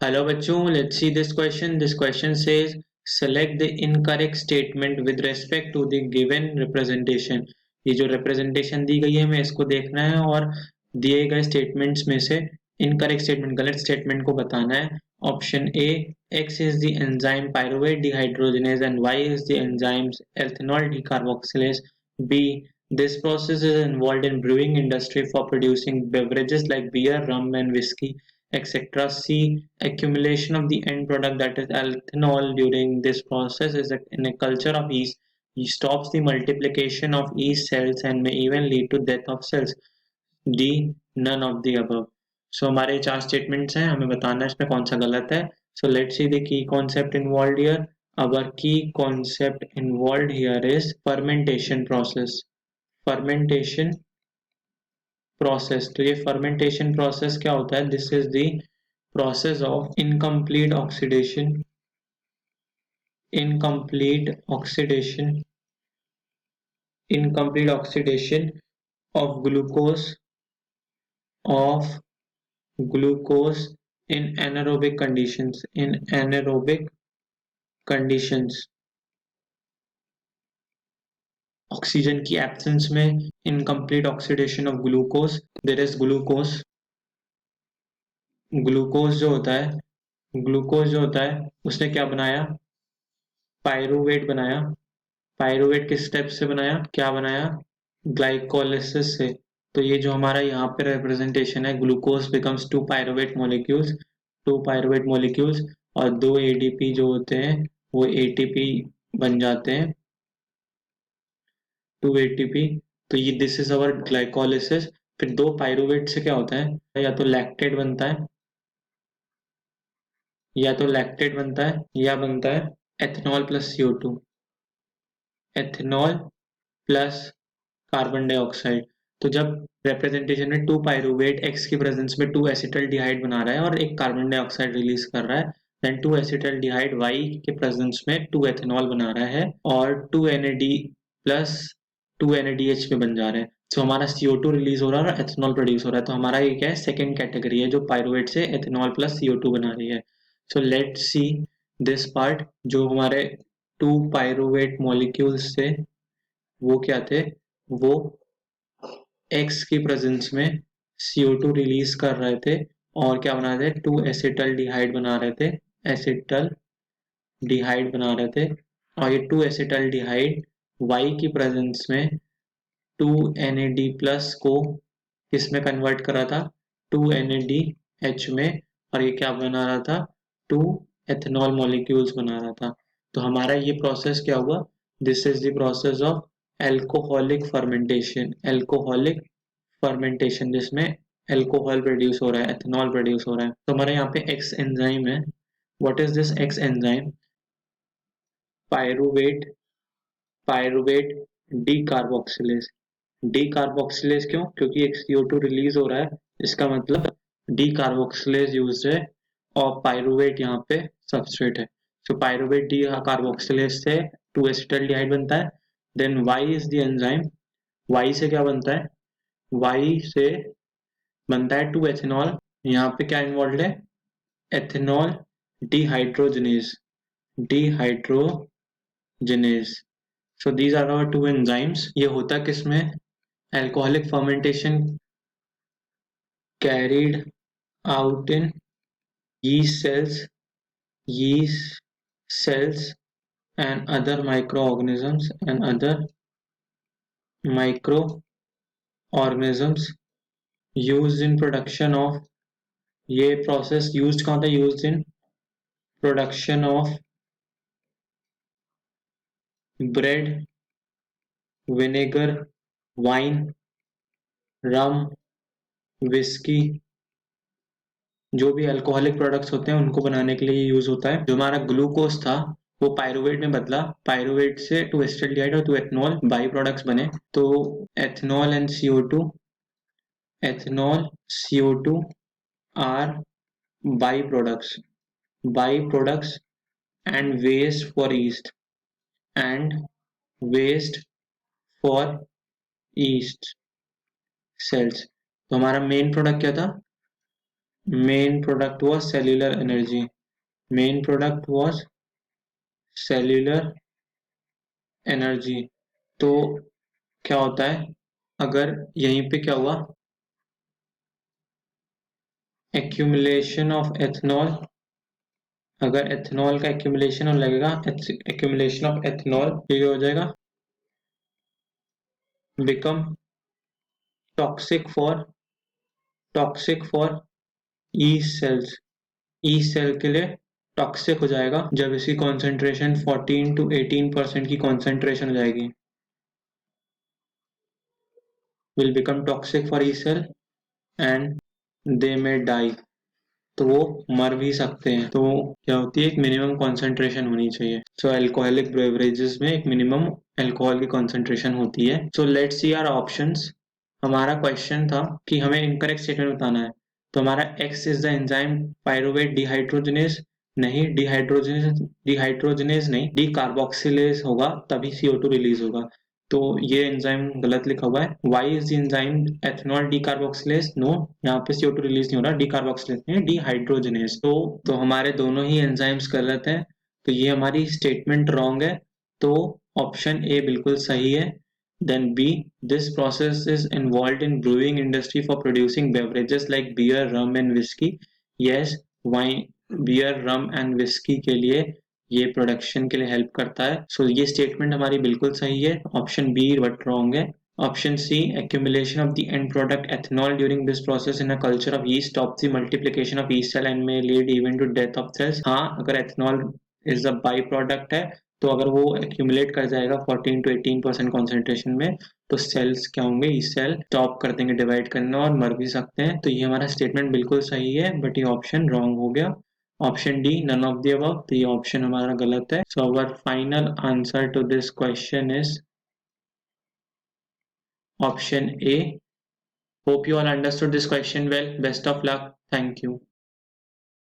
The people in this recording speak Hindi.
Hello बच्चों, let's see this question. This question says select the incorrect statement with respect to the given representation. ये जो representation दी गई है हमें इसको देखना है और दिए गए statements में से incorrect statement गलत statement को बताना है. Option A, X is the enzyme pyruvate dehydrogenase and Y is the enzyme ethanol decarboxylase. B, this process is involved in brewing industry for producing beverages like beer, rum and whiskey, etc. C, accumulation of the end product, that is ethanol, during this process is in a culture of yeast. It stops the multiplication of yeast cells and may even lead to death of cells. D, none of the above. So हमारे चार statements हैं, हमें बताना है इसमें कौन सा गलत है. So let's see the key concept involved here. Our key concept involved here is fermentation process. Fermentation process. तो ये फर्मेंटेशन प्रोसेस क्या होता है? This is the process of incomplete oxidation incomplete oxidation of of glucose in anaerobic conditions. Oxygen की एब्सेंस में incomplete oxidation of glucose. There is glucose जो होता है उसने क्या बनाया? पायरूवेट बनाया. पायरूवेट किस स्टेप से बनाया? क्या बनाया? ग्लाइकोलिसिस से. तो ये जो हमारा यहाँ पे रिप्रेजेंटेशन है, glucose becomes two pyruvate molecules और दो एडीपी जो होते हैं वो एटीपी बन जाते हैं, टू एटीपी. तो ये दिस इज अवर ग्लाइकोलिसिस. फिर दो पायरूवेट से क्या होता है? या तो लैक्टेट बनता है या बनता है ethanol plus CO2. Ethanol plus carbon dioxide. तो जब रिप्रेजेंटेशन में टू पायरूवेट एक्स की प्रेजेंस में टू एसिटल्डिहाइड बना रहा है और एक कार्बन डाइऑक्साइड रिलीज कर रहा है, देन टू एसिटल्डिहाइड वाई के प्रेजेंस में टू एथेनॉल बना रहा है और two NAD plus to NADH में बन जा रहे हैं. तो हमारा CO2 रिलीज हो रहा है और एथेनॉल प्रोड्यूस हो रहा है. तो हमारा ये क्या है? सेकेंड कैटेगरी है जो पायरूवेट से एथेनॉल प्लस CO2 बना रही है. So let's see this part. जो हमारे टू पायरूवेट मॉलिक्यूल्स थे वो क्या थे? वो एक्स की प्रेजेंस में CO2 रिलीज कर रहे थे और क्या बना रहे थे? टू एसिटल डिहाइड बना रहे थे. एसिटल डिहाइड बना रहे थे और ये टू एसिटल डिहाइड वाई की प्रेजेंस में टू NAD प्लस को किस में कन्वर्ट कर रहा था? टू NADH में. और ये क्या बना रहा था? टू एथेनॉल मॉलिक्यूल्स बना रहा था. तो हमारा ये प्रोसेस क्या हुआ? This is the process of alcoholic fermentation जिसमें एल्कोहल प्रोड्यूस हो रहा है, एथेनॉल प्रोड्यूस हो रहा है. तो हमारे यहाँ पे एक्स एंजाइम है. What is this x enzyme? Pyruvate pyruvate decarboxylase. Decarboxylase क्यों? क्योंकि एक CO2 रिलीज हो रहा है, इसका मतलब डीकार्बोक्सिलेज यूज है और पायरूवेट यहाँ पे सबस्ट्रेट है. सो पायरूवेट डी कार्बोक्सिलेज से टू एसिटल्डिहाइड बनता है. Then Y is the enzyme. Y से क्या बनता है? वाई से बनता है टू एथेनॉल. यहाँ पे क्या इन्वॉल्व है? Ethanol dehydrogenase. Dehydrogenase. So these are our two enzymes. ये होता किसमें? Alcoholic fermentation carried out in yeast cells yeast cells and other microorganisms used in production of. ये प्रोसेस यूज्ड कहाँ होता है? Used in production of bread, vinegar, wine, rum, whisky. जो भी अल्कोहलिक प्रोडक्ट्स होते हैं उनको बनाने के लिए यूज होता है. जो हमारा ग्लूकोज था वो पायरूवेट में बदला. पायरूवेट से टू एसिटल्डिहाइड और टू एथेनॉल बाई प्रोडक्ट्स बने. तो ethanol and CO2 are byproducts and waste for yeast cells. तो हमारा मेन प्रोडक्ट क्या था? main product was cellular energy. Main product was cellular energy. तो क्या होता है अगर यहीं पे क्या हुआ, एक्यूमुलेशन ऑफ एथेनॉल, अगर एथेनॉल का एक्यूमुलेशन लगेगा, एक्यूमुलेशन ऑफ एथेनॉल ये हो जाएगा, बिकम टॉक्सिक फॉर ई सेल्स, ई सेल के लिए टॉक्सिक हो जाएगा जब इसकी कॉन्सेंट्रेशन 14 to 18% की कॉन्सेंट्रेशन हो जाएगी, विल बिकम टॉक्सिक फॉर ई cell and they may die, तो वो मर भी सकते हैं। तो क्या होती है, एक मिनिमम कॉन्सेंट्रेशन होनी चाहिए। सो अल्कोहलिक बेवरेजेस में एक मिनिमम अल्कोहल की कॉन्सेंट्रेशन होती है। So let's see our options. हमारा क्वेश्चन था कि हमें इनकरेक्ट स्टेटमेंट बताना है, तो हमारा X is the enzyme pyruvate dehydrogenase, नहीं डिहाइड्रोजनेज नहीं, डी कार्बोक्सिलेज होगा तभी CO2 रिलीज होगा, तो ये एंजाइम गलत लिखा हुआ है। Y is the enzyme ethanol decarboxylase, no, यहाँ पे CO2 रिलीज नहीं हो रहा, डीकार्बोक्सिलेज नहीं, डिहाइड्रोजनेज। तो हमारे दोनों ही एंजाइम्स गलत हैं, तो ये हमारी स्टेटमेंट रॉन्ग है, तो ऑप्शन ए बिल्कुल सही है। Then B, this process is involved in brewing industry for producing beverages like beer, rum and whiskey. Yes, wine, beer, rum and whiskey के लिए ये प्रोडक्शन के लिए हेल्प करता है। सो ये स्टेटमेंट हमारी बिल्कुल सही है, ऑप्शन बी बट रॉन्ग है। Option C, accumulation of the end product ethanol during this process in a culture of yeast stops the multiplication of yeast cell and may lead even to death of cells। हाँ, अगर ethanol is a by product है तो अगर वो एक्यूमुलेट कर जाएगा 14 to 18% कॉन्सेंट्रेशन में, तो सेल्स क्या होंगे, ई सेल स्टॉप कर देंगे डिवाइड करना और मर भी सकते हैं। तो ये हमारा स्टेटमेंट बिल्कुल सही है, बट ये ऑप्शन रॉन्ग हो गया, option D none of the above, तो ये ऑप्शन हमारा गलत है। So our final answer to this question is option A. Hope you all understood this question well. Best of luck. Thank you.